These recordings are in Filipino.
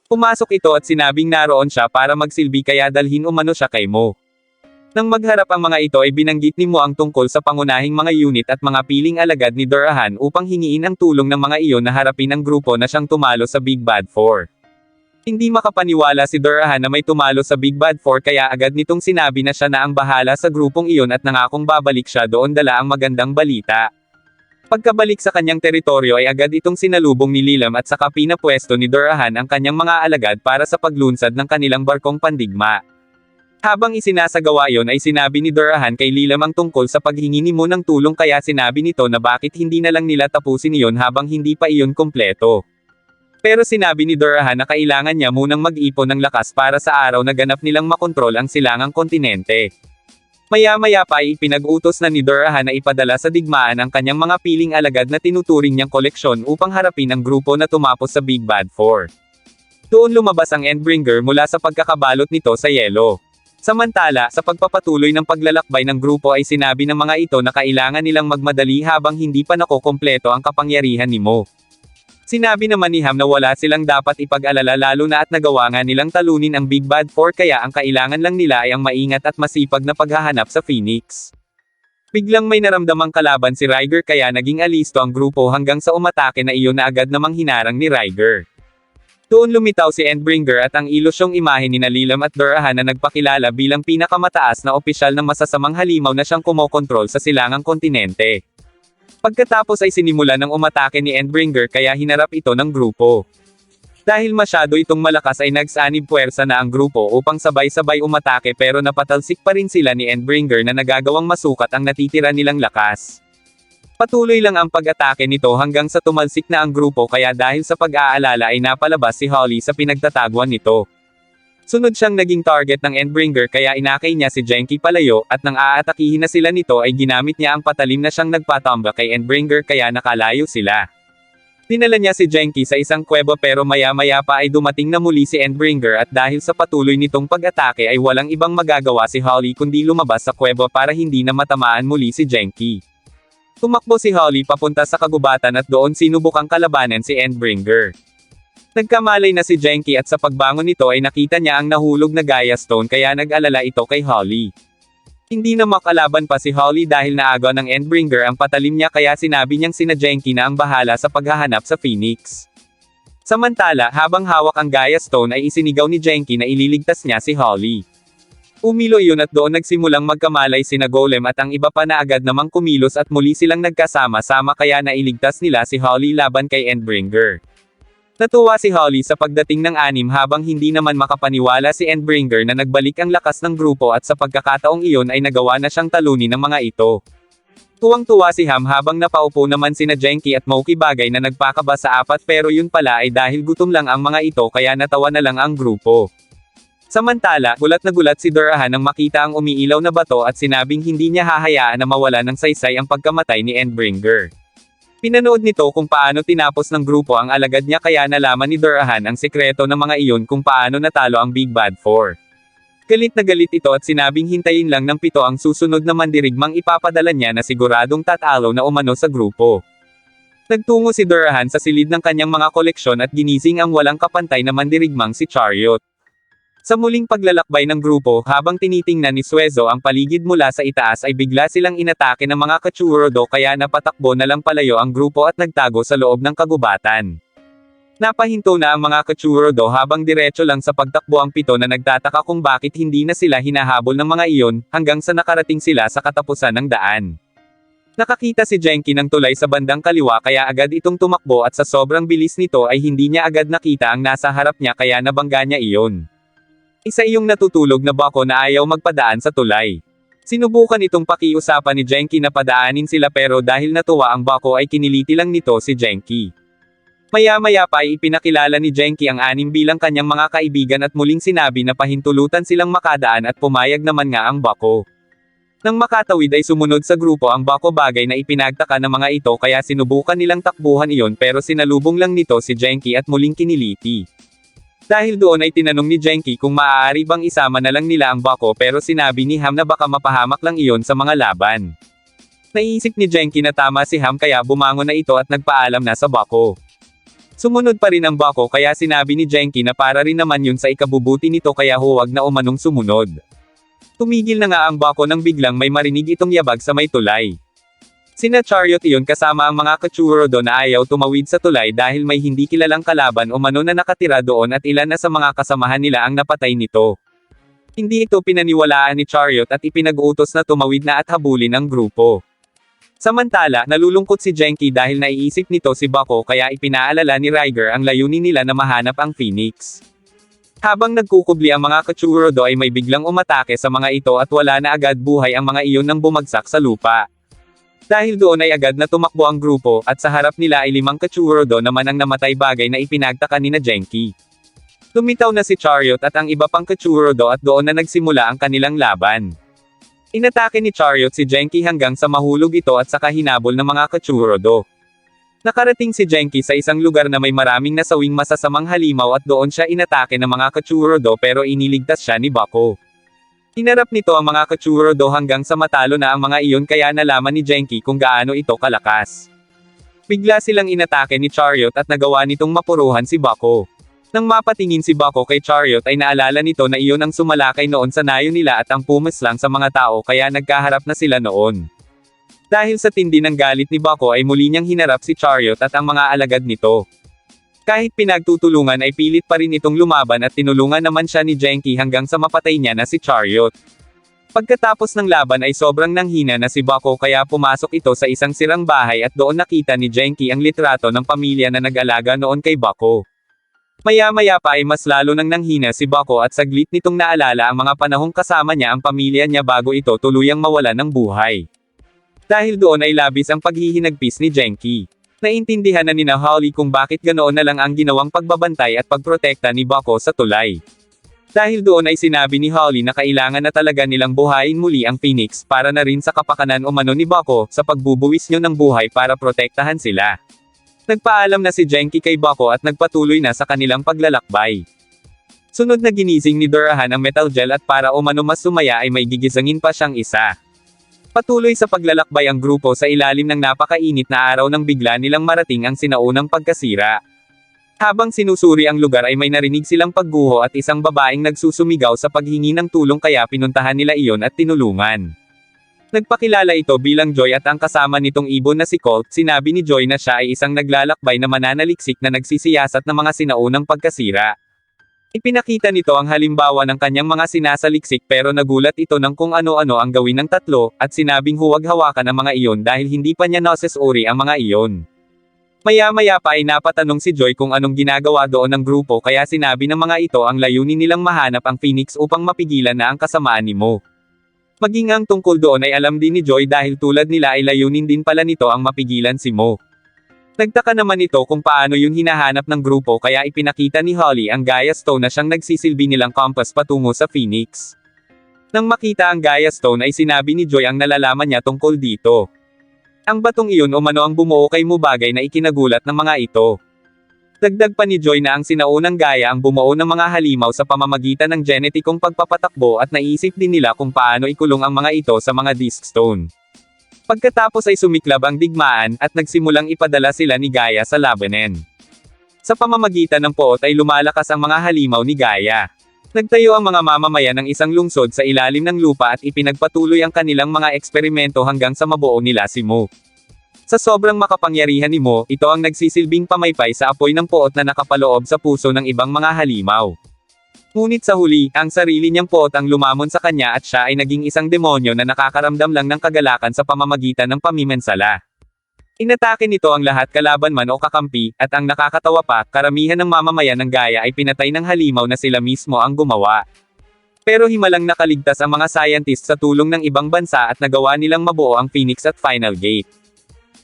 Pumasok ito at sinabing naroon siya para magsilbi kaya dalhin umano siya kay Mo. Nang magharap ang mga ito ay binanggit ni Mo ang tungkol sa pangunahing mga unit at mga piling alagad ni Durahan upang hingiin ang tulong ng mga iyon na harapin ang grupo na siyang tumalo sa Big Bad Four. Hindi makapaniwala si Durahan na may tumalo sa Big Bad Four kaya agad nitong sinabi na siya na ang bahala sa grupong iyon at nangakong babalik siya doon dala ang magandang balita. Pagkabalik sa kanyang teritoryo ay agad itong sinalubong ni Lilam at saka pinapwesto ni Durahan ang kanyang mga alagad para sa paglunsad ng kanilang barkong pandigma. Habang isinasagawa yon ay sinabi ni Durahan kay Lilam ang tungkol sa paghingi ni Mo ng tulong kaya sinabi nito na bakit hindi na lang nila tapusin iyon habang hindi pa iyon kumpleto. Pero sinabi ni Durahan na kailangan niya munang mag-ipon ng lakas para sa araw na ganap nilang makontrol ang silangang kontinente. Maya-maya pa ay ipinag-utos na ni Durahan na ipadala sa digmaan ang kanyang mga piling alagad na tinuturing niyang koleksyon upang harapin ang grupo na tumapos sa Big Bad Four. Doon lumabas ang Endbringer mula sa pagkakabalot nito sa yelo. Samantala, sa pagpapatuloy ng paglalakbay ng grupo ay sinabi ng mga ito na kailangan nilang magmadali habang hindi pa nakokompleto ang kapangyarihan ni Mo. Sinabi naman ni Ham na wala silang dapat ipag-alala lalo na at nagawa nga nilang talunin ang Big Bad Four kaya ang kailangan lang nila ay ang maingat at masipag na paghahanap sa Phoenix. Biglang may naramdamang kalaban si Riger kaya naging alisto ang grupo hanggang sa umatake na iyon na agad namang hinarang ni Riger. Doon lumitaw si Endbringer at ang ilusyong imahe ni Lilam at Durahan na nagpakilala bilang pinakamataas na opisyal ng masasamang halimaw na siyang kumokontrol sa silangang kontinente. Pagkatapos ay sinimulan ng umatake ni Endbringer kaya hinarap ito ng grupo. Dahil masyado itong malakas ay nagsanib puwersa na ang grupo upang sabay-sabay umatake pero napatalsik pa rin sila ni Endbringer na nagagawang masukat ang natitira nilang lakas. Patuloy lang ang pag-atake nito hanggang sa tumalsik na ang grupo kaya dahil sa pag-aalala ay napalabas si Holly sa pinagtataguan nito. Sunod siyang naging target ng Endbringer kaya inakay niya si Genki palayo at nang aatakihin na sila nito ay ginamit niya ang patalim na siyang nagpatamba kay Endbringer kaya nakalayo sila. Dinala niya si Genki sa isang kuweba pero maya-maya pa ay dumating na muli si Endbringer at dahil sa patuloy nitong pag-atake ay walang ibang magagawa si Holly kundi lumabas sa kuweba para hindi na matamaan muli si Genki. Tumakbo si Holly papunta sa kagubatan at doon sinubukang kalabanan si Endbringer. Nagkamalay na si Genki at sa pagbangon nito ay nakita niya ang nahulog na Gaia Stone kaya nag-alala ito kay Holly. Hindi na makalaban pa si Holly dahil naagaw ng Endbringer ang patalim niya kaya sinabi niyang sina Genki na ang bahala sa paghahanap sa Phoenix. Samantala, habang hawak ang Gaia Stone ay isinigaw ni Genki na ililigtas niya si Holly. Umilo iyon at doon nagsimulang magkamalay sina Golem at ang iba pa na agad namang kumilos at muli silang nagkasama-sama kaya nailigtas nila si Holly laban kay Endbringer. Natuwa si Holly sa pagdating ng anim habang hindi naman makapaniwala si Endbringer na nagbalik ang lakas ng grupo at sa pagkakataong iyon ay nagawa na siyang talunin ng mga ito. Tuwang-tuwa si Ham habang napaupo naman sina Genki at Moki bagay na nagpakaba sa apat pero yun pala ay dahil gutom lang ang mga ito kaya natawa na lang ang grupo. Samantala, gulat na gulat si Durahan nang makita ang umiilaw na bato at sinabing hindi niya hahayaan na mawala ng saysay ang pagkamatay ni Endbringer. Pinanood nito kung paano tinapos ng grupo ang alagad niya kaya nalaman ni Durahan ang sekreto ng mga iyon kung paano natalo ang Big Bad Four. Galit na galit ito at sinabing hintayin lang ng 7 ang susunod na mandirigmang ipapadala niya na siguradong tatalo na umano sa grupo. Nagtungo si Durahan sa silid ng kanyang mga koleksyon at ginising ang walang kapantay na mandirigmang si Chariot. Sa muling paglalakbay ng grupo, habang tinitingnan ni Suezo ang paligid mula sa itaas ay bigla silang inatake ng mga Kachurodo kaya napatakbo na lang palayo ang grupo at nagtago sa loob ng kagubatan. Napahinto na ang mga Kachurodo habang diretso lang sa pagtakbo ang 7 na nagtataka kung bakit hindi na sila hinahabol ng mga iyon, hanggang sa nakarating sila sa katapusan ng daan. Nakakita si Genki ng tulay sa bandang kaliwa kaya agad itong tumakbo at sa sobrang bilis nito ay hindi niya agad nakita ang nasa harap niya kaya nabangga niya iyon. Isa iyong natutulog na bako na ayaw magpadaan sa tulay. Sinubukan itong pakiusapan ni Genki na padaanin sila pero dahil natuwa ang bako ay kiniliti lang nito si Genki. Maya-maya pa ay ipinakilala ni Genki ang 6 bilang kanyang mga kaibigan at muling sinabi na pahintulutan silang makadaan at pumayag naman nga ang bako. Nang makatawid ay sumunod sa grupo ang bako bagay na ipinagtaka ng mga ito kaya sinubukan nilang takbuhan iyon pero sinalubong lang nito si Genki at muling kiniliti. Dahil doon ay tinanong ni Genki kung maaari bang isama na lang nila ang bako pero sinabi ni Ham na baka mapahamak lang iyon sa mga laban. Naiisip ni Genki na tama si Ham kaya bumangon na ito at nagpaalam na sa bako. Sumunod pa rin ang Bako kaya sinabi ni Genki na para rin naman yun sa ikabubuti nito kaya huwag na umanong sumunod. Tumigil na nga ang Bako nang biglang may marinig itong yabag sa may tulay. Sina Chariot iyon kasama ang mga Kachurodo na ayaw tumawid sa tulay dahil may hindi kilalang kalaban umano na nakatira doon at ilan na sa mga kasamahan nila ang napatay nito. Hindi ito pinaniwalaan ni Chariot at ipinag-utos na tumawid na at habulin ang grupo. Samantala, nalulungkot si Genki dahil naiisip nito si Bako kaya ipinaalala ni Riger ang layunin nila na mahanap ang Phoenix. Habang nagkukubli ang mga Kachurodo ay may biglang umatake sa mga ito at wala na agad buhay ang mga iyon nang bumagsak sa lupa. Dahil doon ay agad na tumakbo ang grupo at sa harap nila ay 5 Kachurodo naman ang namatay bagay na ipinagtaka ni na Genki. Lumitaw na si Chariot at ang iba pang Kachurodo at doon na nagsimula ang kanilang laban. Inatake ni Chariot si Genki hanggang sa mahulog ito at saka hinabol ng mga Kachurodo. Nakarating si Genki sa isang lugar na may maraming nasawing masasamang halimaw at doon siya inatake ng mga Kachurodo pero iniligtas siya ni Bako. Hinarap nito ang mga Kachurodo hanggang sa matalo na ang mga iyon kaya nalaman ni Genki kung gaano ito kalakas. Bigla silang inatake ni Chariot at nagawa nitong mapuruhan si Bako. Nang mapatingin si Bako kay Chariot ay naalala nito na iyon ang sumalakay noon sa nayo nila at ang pumaslang sa mga tao kaya nagkaharap na sila noon. Dahil sa tindi ng galit ni Bako ay muli niyang hinarap si Chariot at ang mga alagad nito. Kahit pinagtutulungan ay pilit pa rin itong lumaban at tinulungan naman siya ni Genki hanggang sa mapatay niya na si Chariot. Pagkatapos ng laban ay sobrang nanghina na si Bako kaya pumasok ito sa isang sirang bahay at doon nakita ni Genki ang litrato ng pamilya na nag-alaga noon kay Bako. Maya-maya pa ay mas lalo nang nanghina si Bako at saglit nitong naalala ang mga panahong kasama niya ang pamilya niya bago ito tuluyang mawala ng buhay. Dahil doon ay labis ang paghihinagpis ni Genki. Naintindihan na nina Holly kung bakit ganoon na lang ang ginawang pagbabantay at pagprotekta ni Bako sa tulay. Dahil doon ay sinabi ni Holly na kailangan na talaga nilang buhayin muli ang Phoenix para na rin sa kapakanan umano ni Bako sa pagbubuwis niyo ng buhay para protektahan sila. Nagpaalam na si Genki kay Bako at nagpatuloy na sa kanilang paglalakbay. Sunod na ginising ni Durahan ang Metal Gel at para umano mas sumaya ay may gigisangin pa siyang isa. Patuloy sa paglalakbay ang grupo sa ilalim ng napakainit na araw nang bigla nilang marating ang sinaunang pagkasira. Habang sinusuri ang lugar ay may narinig silang pagguho at isang babaeng nagsusumigaw sa paghingi ng tulong kaya pinuntahan nila iyon at tinulungan. Nagpakilala ito bilang Joy at ang kasama nitong ibon na si Colt, sinabi ni Joy na siya ay isang naglalakbay na mananaliksik na nagsisiyasat ng mga sinaunang pagkasira. Ipinakita nito ang halimbawa ng kanyang mga sinasaliksik pero nagulat ito ng kung ano-ano ang gawin ng tatlo, at sinabing huwag hawakan ang mga iyon dahil hindi pa niya nasusuri ang mga iyon. Maya-maya pa ay napatanong si Joy kung anong ginagawa doon ng grupo kaya sinabi ng mga ito ang layunin nilang mahanap ang Phoenix upang mapigilan na ang kasamaan ni Mo. Maging ang tungkol doon ay alam din ni Joy dahil tulad nila ay layunin din pala nito ang mapigilan si Mo. Nagtaka naman ito kung paano yun hinahanap ng grupo kaya ipinakita ni Holly ang Gaia Stone na siyang nagsisilbi nilang compass patungo sa Phoenix. Nang makita ang Gaia Stone ay sinabi ni Joy ang nalalaman niya tungkol dito. Ang batong iyon umano ang bumuo kay Mo bagay na ikinagulat ng mga ito. Dagdag pa ni Joy na ang sinaunang Gaia ang bumuo ng mga halimaw sa pamamagitan ng genetikong pagpapatakbo at naisip din nila kung paano ikulong ang mga ito sa mga disk stone. Pagkatapos ay sumiklab ang digmaan at nagsimulang ipadala sila ni Gaia sa labanan. Sa pamamagitan ng poot ay lumalakas ang mga halimaw ni Gaia. Nagtayo ang mga mamamayan ng isang lungsod sa ilalim ng lupa at ipinagpatuloy ang kanilang mga eksperimento hanggang sa mabuo nila si Mo. Sa sobrang makapangyarihan ni Mo, ito ang nagsisilbing pamaypay sa apoy ng poot na nakapaloob sa puso ng ibang mga halimaw. Ngunit sa huli, ang sarili niyang poot ang lumamon sa kanya at siya ay naging isang demonyo na nakakaramdam lang ng kagalakan sa pamamagitan ng pamimensala. Inatake nito ang lahat kalaban man o kakampi, at ang nakakatawa pa, karamihan ng mamamayan ng Gaia ay pinatay ng halimaw na sila mismo ang gumawa. Pero himalang nakaligtas ang mga scientists sa tulong ng ibang bansa at nagawa nilang mabuo ang Phoenix at Final Gate.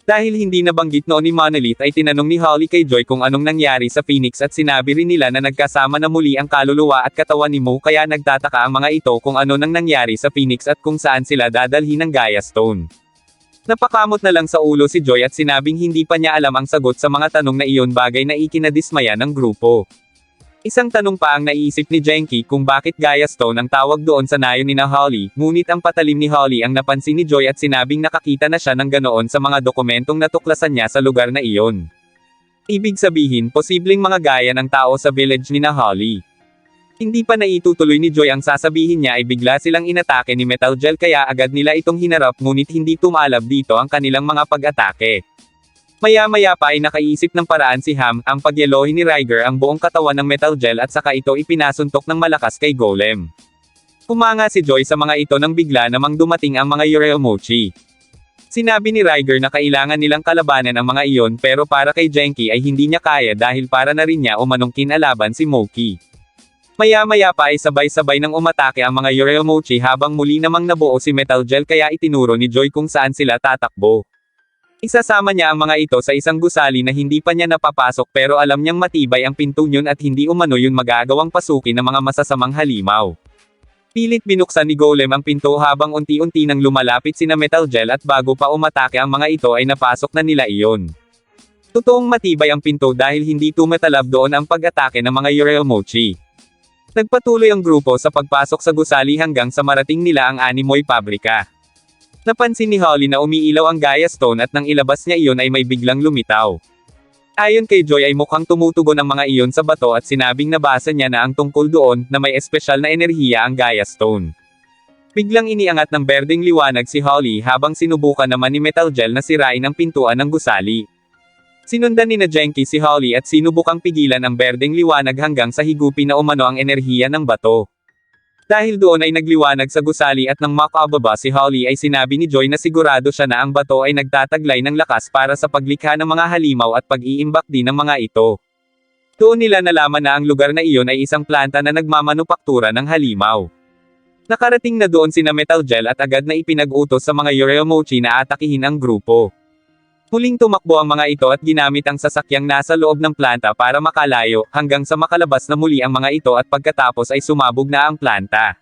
Dahil hindi nabanggit noon ni Monolith ay tinanong ni Holly kay Joy kung anong nangyari sa Phoenix at sinabi rin nila na nagkasama na muli ang kaluluwa at katawan ni Mo kaya nagtataka ang mga ito kung ano nang nangyari sa Phoenix at kung saan sila dadalhin ng Gaia Stone. Napakamot na lang sa ulo si Joy at sinabing hindi pa niya alam ang sagot sa mga tanong na iyon bagay na ikinadismaya ng grupo. Isang tanong pa ang naisip ni Genki kung bakit Gaia Stone ang tawag doon sa nayo ni na Holly, ngunit ang patalim ni Holly ang napansin ni Joy at sinabing nakakita na siya ng ganoon sa mga dokumentong natuklasan niya sa lugar na iyon. Ibig sabihin, posibleng mga gaya ng tao sa village ni na Holly. Hindi pa naitutuloy ni Joy ang sasabihin niya ay bigla silang inatake ni Metal Gel kaya agad nila itong hinarap ngunit hindi tumalab dito ang kanilang mga pag-atake. Maya-maya pa ay nakaisip ng paraan si Ham, ang pagyelohin ni Riger ang buong katawan ng Metal Gel at saka ito ipinasuntok ng malakas kay Golem. Humanga si Joy sa mga ito nang bigla namang dumating ang mga Yoreomochi. Sinabi ni Riger na kailangan nilang kalabanan ang mga iyon pero para kay Genki ay hindi niya kaya dahil para na rin niya umanong kinalaban si Moki. Maya-maya pa ay sabay-sabay nang umatake ang mga Yoreomochi habang muli namang nabuo si Metal Gel kaya itinuro ni Joy kung saan sila tatakbo. Isasama niya ang mga ito sa isang gusali na hindi pa niya napapasok pero alam niyang matibay ang pinto yun at hindi umano yun magagawang pasukin ng mga masasamang halimaw. Pilit binuksan ni Golem ang pinto habang unti-unti nang lumalapit sina Metal Gel at bago pa umatake ang mga ito ay napasok na nila iyon. Totoong matibay ang pinto dahil hindi tumatalab doon ang pag-atake ng mga Yoreomochi. Nagpatuloy ang grupo sa pagpasok sa gusali hanggang sa marating nila ang Animoy Pabrika. Napansin ni Holly na umiilaw ang Gaia Stone at nang ilabas niya iyon ay may biglang lumitaw. Ayon kay Joy ay mukhang tumutugon ang mga iyon sa bato at sinabing nabasa niya na ang tungkol doon na may espesyal na enerhiya ang Gaia Stone. Biglang iniangat ng berdeng liwanag si Holly habang sinubukan naman ni Metal Gel na sirain ang pintuan ng gusali. Sinundan ni na Genki si Holly at sinubukang pigilan ang berdeng liwanag hanggang sa higupin na umano ang enerhiya ng bato. Dahil doon ay nagliwanag sa gusali at nang makababa si Holly ay sinabi ni Joy na sigurado siya na ang bato ay nagtataglay ng lakas para sa paglikha ng mga halimaw at pag-iimbak din ng mga ito. Doon nila nalaman na ang lugar na iyon ay isang planta na nagmamanupaktura ng halimaw. Nakarating na doon sina Metal Gel at agad na ipinag-utos sa mga Yoreomochi na atakihin ang grupo. Muling tumakbo ang mga ito at ginamit ang sasakyang nasa loob ng planta para makalayo, hanggang sa makalabas na muli ang mga ito at pagkatapos ay sumabog na ang planta.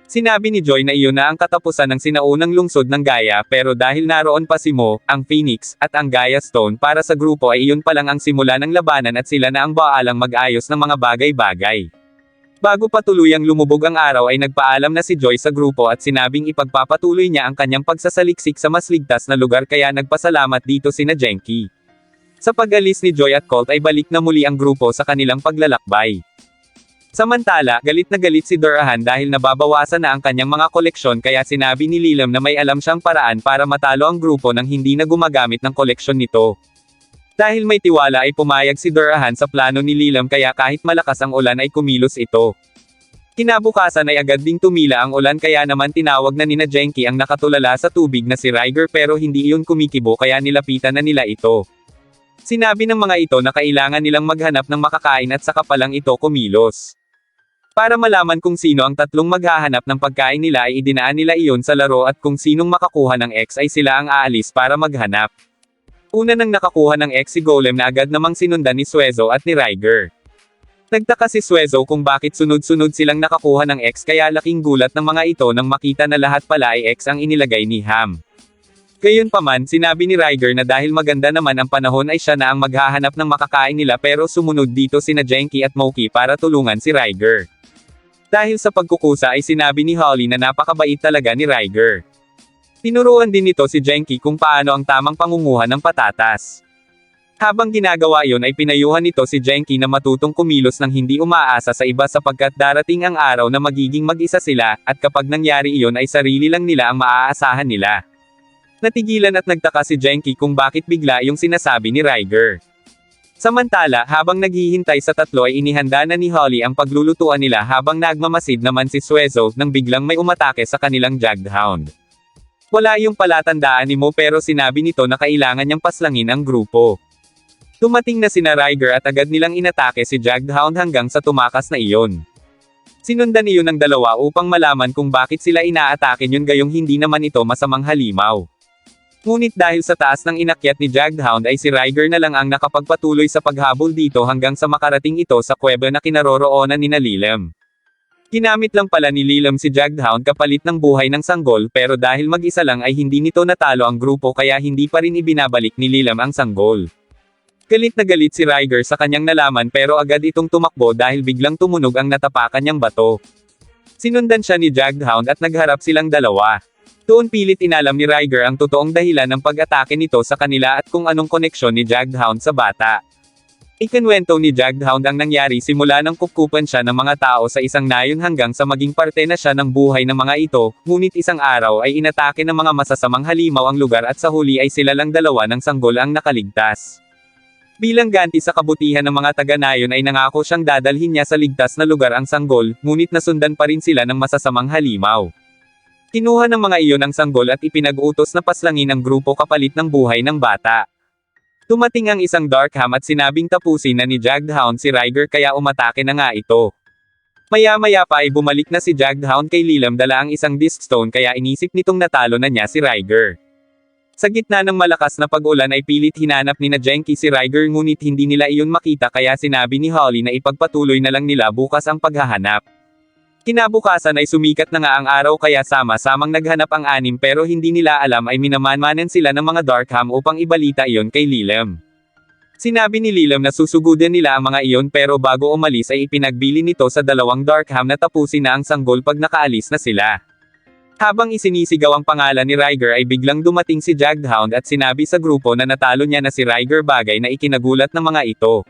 Sinabi ni Joy na iyon na ang katapusan ng sinaunang lungsod ng Gaia pero dahil naroon pa si Mo, ang Phoenix, at ang Gaia Stone para sa grupo ay iyon pa lang ang simula ng labanan at sila na ang baalang mag-ayos ng mga bagay-bagay. Bago pa tuluyang lumubog ang araw ay nagpaalam na si Joy sa grupo at sinabing ipagpapatuloy niya ang kanyang pagsasaliksik sa mas ligtas na lugar kaya nagpasalamat dito sina Genki. Sa pag-alis ni Joy at Colt ay balik na muli ang grupo sa kanilang paglalakbay. Samantala, galit na galit si Durahan dahil nababawasan na ang kanyang mga koleksyon kaya sinabi ni Lilam na may alam siyang paraan para matalo ang grupo nang hindi na gumagamit ng koleksyon nito. Dahil may tiwala ay pumayag si Durahan sa plano ni Lilam kaya kahit malakas ang ulan ay kumilos ito. Kinabukasan ay agad ding tumila ang ulan kaya naman tinawag na nina Genki ang nakatulala sa tubig na si Riger pero hindi iyon kumikibo kaya nilapitan na nila ito. Sinabi ng mga ito na kailangan nilang maghanap ng makakain at saka palang ito kumilos. Para malaman kung sino ang tatlong maghahanap ng pagkain nila ay idinaan nila iyon sa laro at kung sinong makakuha ng X ay sila ang aalis para maghanap. Una nang nakakuha ng X si Golem na agad namang sinundan ni Suezo at ni Riger. Nagtaka si Suezo kung bakit sunod-sunod silang nakakuha ng X kaya laking gulat ng mga ito nang makita na lahat pala ay X ang inilagay ni Ham. Gayunpaman, sinabi ni Riger na dahil maganda naman ang panahon ay siya na ang maghahanap ng makakain nila pero sumunod dito sina Genki at Moki para tulungan si Riger. Dahil sa pagkukusa ay sinabi ni Holly na napakabait talaga ni Riger. Tinuruan din nito si Genki kung paano ang tamang pangunguha ng patatas. Habang ginagawa iyon ay pinayuhan nito si Genki na matutong kumilos ng hindi umaasa sa iba sapagkat darating ang araw na magiging mag-isa sila, at kapag nangyari iyon ay sarili lang nila ang maaasahan nila. Natigilan at nagtaka si Genki kung bakit bigla yung sinasabi ni Riger. Samantala, habang naghihintay sa tatlo ay inihanda na ni Holly ang paglulutuan nila habang nagmamasid naman si Suezo nang biglang may umatake sa kanilang Jagdhound. Wala yung palatandaan ni Mo pero sinabi nito na kailangan niyang paslangin ang grupo. Dumating na sina Riger at agad nilang inatake si Jagdhound hanggang sa tumakas na iyon. Sinundan iyon ng dalawa upang malaman kung bakit sila inaatake yun gayong hindi naman ito masamang halimaw. Ngunit dahil sa taas ng inakyat ni Jagdhound ay si Riger na lang ang nakapagpatuloy sa paghabol dito hanggang sa makarating ito sa kuweba na kinaroroonan ni Lilam. Ginamit lang pala ni Lilam si Jagdhound kapalit ng buhay ng sanggol pero dahil mag-isa lang ay hindi nito natalo ang grupo kaya hindi pa rin ibinabalik ni Lilam ang sanggol. Galit na galit si Riger sa kanyang nalaman pero agad itong tumakbo dahil biglang tumunog ang natapakan niyang bato. Sinundan siya ni Jagdhound at nagharap silang dalawa. Doon pilit inalam ni Riger ang totoong dahilan ng pag-atake nito sa kanila at kung anong koneksyon ni Jagdhound sa bata. Ikinwento ni Jagdhound ang nangyari simula nang kupkupan siya ng mga tao sa isang nayon hanggang sa maging parte na siya ng buhay ng mga ito, ngunit isang araw ay inatake ng mga masasamang halimaw ang lugar at sa huli ay sila lang dalawa ng sanggol ang nakaligtas. Bilang ganti sa kabutihan ng mga taga-nayon ay nangako siyang dadalhin niya sa ligtas na lugar ang sanggol, ngunit nasundan pa rin sila ng masasamang halimaw. Kinuha ng mga iyon ang sanggol at ipinag-utos na paslangin ang grupo kapalit ng buhay ng bata. Tumating ang isang Darkham at sinabing tapusin na ni Jagdhound si Ryger kaya umatake na nga ito. Maya-maya pa ay bumalik na si Jagdhound kay Lilam dala ang isang disc stone kaya inisip nitong natalo na niya si Ryger. Sa gitna ng malakas na pag-ulan ay pilit hinanap ni na Genki si Ryger ngunit hindi nila iyon makita kaya sinabi ni Holly na ipagpatuloy na lang nila bukas ang paghahanap. Kinabukasan ay sumikat na nga ang araw kaya sama-samang naghanap ang anim pero hindi nila alam ay minamanmanan sila ng mga Darkham upang ibalita iyon kay Lilam. Sinabi ni Lilam na susugudin nila ang mga iyon pero bago umalis ay ipinagbili nito sa dalawang Darkham na tapusin na ang sanggol pag nakaalis na sila. Habang isinisigaw ang pangalan ni Ryger ay biglang dumating si Jagdhound at sinabi sa grupo na natalo niya na si Ryger bagay na ikinagulat ng mga ito.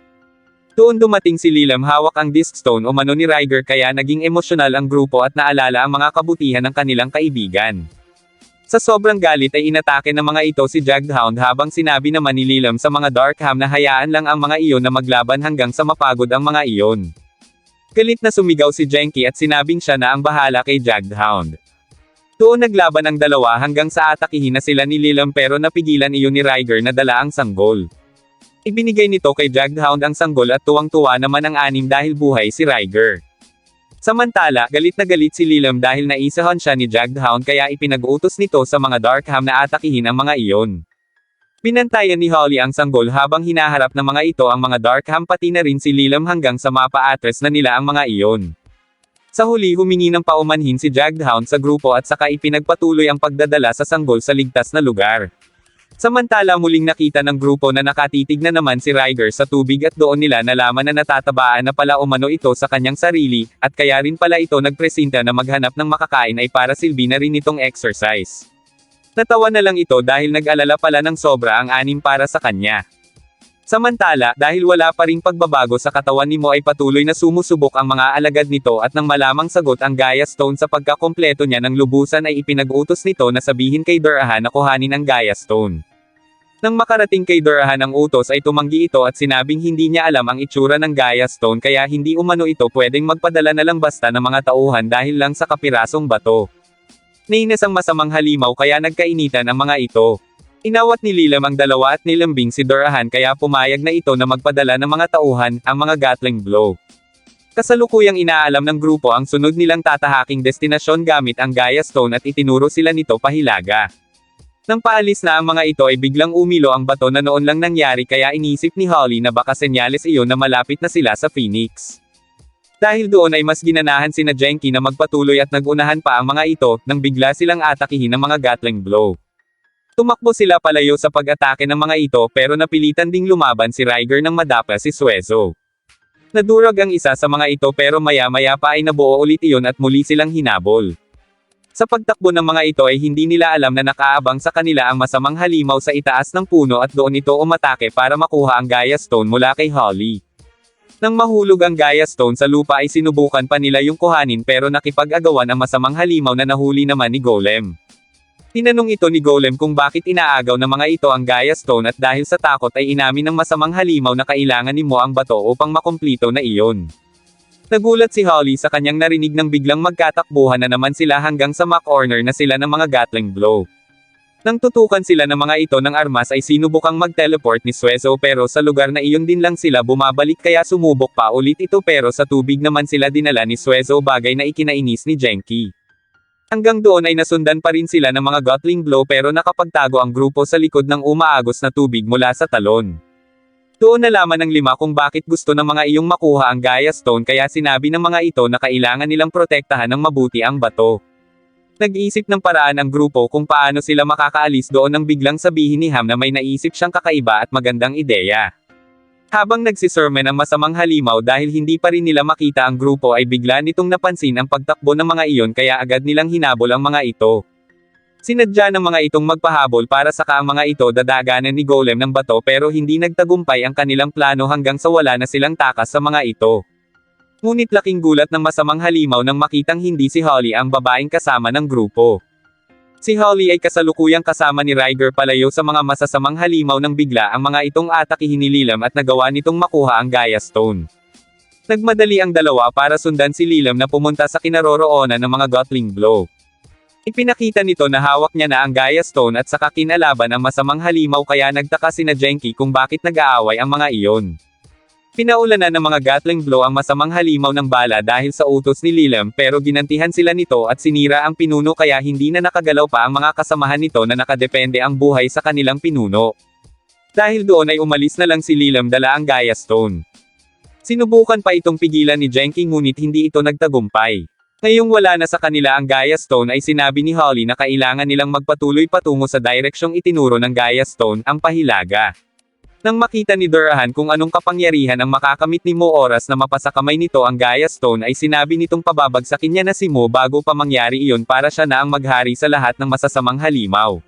Doon dumating si Lilam hawak ang disc stone o mano ni Ryger kaya naging emosyonal ang grupo at naalala ang mga kabutihan ng kanilang kaibigan. Sa sobrang galit ay inatake ng mga ito si Jagdhound habang sinabi naman ni Lilam sa mga Darkham na hayaan lang ang mga iyon na maglaban hanggang sa mapagod ang mga iyon. Galit na sumigaw si Genki at sinabing siya na ang bahala kay Jagdhound. Doon naglaban ang dalawa hanggang sa atakihin na sila ni Lilam pero napigilan iyon ni Ryger na dala ang sanggol. Ibinigay nito kay Jagdhound ang sanggol at tuwang-tuwa naman ang anim dahil buhay si Ryger. Samantala, galit na galit si Lilam dahil naisahan siya ni Jagdhound kaya ipinag-utos nito sa mga Darkham na atakihin ang mga iyon. Binantayan ni Holly ang sanggol habang hinaharap ng mga ito ang mga Darkham pati na rin si Lilam hanggang sa mapa-atres na nila ang mga iyon. Sa huli humingi ng paumanhin si Jagdhound sa grupo at saka ipinagpatuloy ang pagdadala sa sanggol sa ligtas na lugar. Samantala muling nakita ng grupo na nakatitig na naman si Ryger sa tubig at doon nila nalaman na natatabaan na pala umano ito sa kanyang sarili, at kaya rin pala ito nagpresenta na maghanap ng makakain ay para silbi na rin itong exercise. Natawa na lang ito dahil nag-alala pala ng sobra ang anim para sa kanya. Samantala, dahil wala pa ring pagbabago sa katawan ni Mo ay patuloy na sumusubok ang mga alagad nito at nang malamang sagot ang Gaia Stone sa pagkakompleto niya ng lubusan ay ipinag-utos nito na sabihin kay Durahan na kuhanin ang Gaia Stone. Nang makarating kay Durahan ang utos ay tumanggi ito at sinabing hindi niya alam ang itsura ng Gaia Stone kaya hindi umano ito pwedeng magpadala na lang basta ng mga tauhan dahil lang sa kapirasong bato. Nainis ang masamang halimaw kaya nagkainitan ang mga ito. Inawat ni Lilam ang dalawa at nilambing si Durahan kaya pumayag na ito na magpadala ng mga tauhan, ang mga Gatling Blow. Kasalukuyang inaalam ng grupo ang sunod nilang tatahaking destinasyon gamit ang Gaia Stone at itinuro sila nito pahilaga. Nang paalis na ang mga ito ay biglang umilo ang bato na noon lang nangyari kaya inisip ni Holly na baka senyales iyon na malapit na sila sa Phoenix. Dahil doon ay mas ginanahan sina Genki na magpatuloy at nagunahan pa ang mga ito, nang bigla silang atakihin ng mga Gatling Blow. Tumakbo sila palayo sa pag-atake ng mga ito pero napilitan ding lumaban si Ryger nang madapa si Suezo. Nadurog ang isa sa mga ito pero maya-maya pa ay nabuo ulit iyon at muli silang hinabol. Sa pagtakbo ng mga ito ay hindi nila alam na nakaabang sa kanila ang masamang halimaw sa itaas ng puno at doon ito umatake para makuha ang Gaia Stone mula kay Holly. Nang mahulog ang Gaia Stone sa lupa ay sinubukan pa nila yung kuhanin pero nakipag-agawan ang masamang halimaw na nahuli naman ni Golem. Tinanong ito ni Golem kung bakit inaagaw ng mga ito ang Gaia Stone at dahil sa takot ay inamin ng masamang halimaw na kailangan ni Mo ang bato upang makumplito na iyon. Nagulat si Holly sa kanyang narinig nang biglang magkatakbuhan na naman sila hanggang sa corner na sila ng mga Gatling Blow. Nang tutukan sila ng mga ito ng armas ay sinubukang mag-teleport ni Suezo pero sa lugar na iyon din lang sila bumabalik kaya sumubok pa ulit ito pero sa tubig naman sila dinala ni Suezo bagay na ikinainis ni Genki. Hanggang doon ay nasundan pa rin sila ng mga Gatling Blow pero nakapagtago ang grupo sa likod ng umaagos na tubig mula sa talon. Doon nalaman ng lima kung bakit gusto ng mga iyong makuha ang Gaia Stone kaya sinabi ng mga ito na kailangan nilang protektahan ng mabuti ang bato. Nag-iisip ng paraan ang grupo kung paano sila makakaalis doon nang biglang sabihin ni Ham na may naisip siyang kakaiba at magandang ideya. Habang nagsisermon ang masamang halimaw dahil hindi pa rin nila makita ang grupo ay bigla nitong napansin ang pagtakbo ng mga iyon kaya agad nilang hinabol ang mga ito. Sinadya ng mga itong magpahabol para saka ang mga ito dadaganan ni Golem ng bato pero hindi nagtagumpay ang kanilang plano hanggang sa wala na silang takas sa mga ito. Ngunit laking gulat ng masamang halimaw nang makitang hindi si Holly ang babaeng kasama ng grupo. Si Holly ay kasalukuyang kasama ni Ryger palayo sa mga masasamang halimaw nang bigla ang mga itong atakihin ni Lilam at nagawa nitong makuha ang Gaia Stone. Nagmadali ang dalawa para sundan si Lilam na pumunta sa kinaroroonan ng mga Gatling Blow. Ipinakita nito na hawak niya na ang Gaia Stone at saka kinalaban ang masamang halimaw kaya nagtaka sina Genki kung bakit nag-aaway ang mga iyon. Pinaulanan ng mga Gatling Blow ang masamang halimaw ng bala dahil sa utos ni Lilam pero ginantihan sila nito at sinira ang pinuno kaya hindi na nakagalaw pa ang mga kasamahan nito na nakadepende ang buhay sa kanilang pinuno. Dahil doon ay umalis na lang si Lilam dala ang Gaia Stone. Sinubukan pa itong pigilan ni Genki ngunit hindi ito nagtagumpay. Ngayong wala na sa kanila ang Gaia Stone ay sinabi ni Holly na kailangan nilang magpatuloy patungo sa direksyong itinuro ng Gaia Stone, ang Pahilaga. Nang makita ni Durahan kung anong kapangyarihan ang makakamit ni Mo oras na mapasa kamay nito ang Gaia Stone ay sinabi nitong pababagsakin niya na si Mo bago pa mangyari iyon para siya na ang maghari sa lahat ng masasamang halimaw.